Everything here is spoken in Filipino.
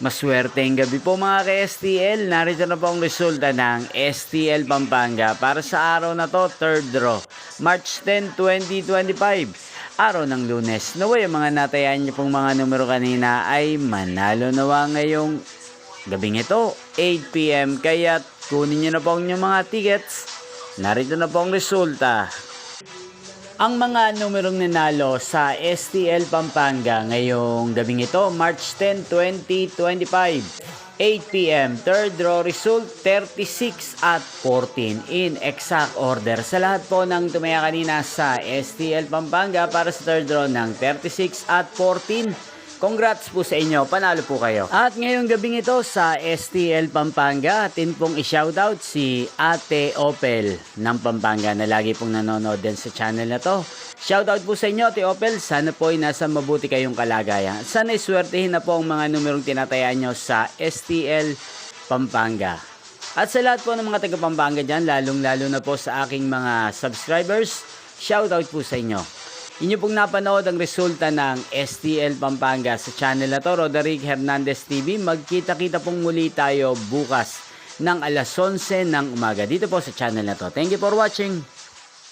Maswerteng gabi po mga ka-STL. Narito na po ang resulta ng STL Pampanga para sa araw na to, 3rd draw, March 10, 2025. Araw ng Lunes. Naway ang mga natayaan niyo pong mga numero kanina ay manalo nawa ngayong gabing ito, 8 PM. Kaya kunin niyo na po ang inyong mga tickets. Narito na po ang resulta. Ang mga numerong nanalo sa STL Pampanga ngayong gabing ito, March 10, 2025, 8 PM, 3rd draw result 36 at 14 in exact order. Sa lahat po ng tumaya kanina sa STL Pampanga para sa 3rd draw ng 36 at 14, congrats po sa inyo, panalo po kayo. At ngayong gabing ito sa STL Pampanga, atin pong i-shoutout si Ate Opel ng Pampanga na lagi pong nanonood din sa channel na to. Shoutout po sa inyo, Ate Opel. Sana po ay nasa mabuti kayong kalagayan. Sana iswertehin na po ang mga numerong tinatayaan nyo sa STL Pampanga. At sa lahat po ng mga taga Pampanga dyan, lalong-lalo na po sa aking mga subscribers, shoutout po sa inyo. Inyo pong napanood ang resulta ng STL Pampanga sa channel na to, Roderick Hernandez TV. Magkita-kita pong muli tayo bukas ng alas 11 ng umaga dito po sa channel na to. Thank you for watching.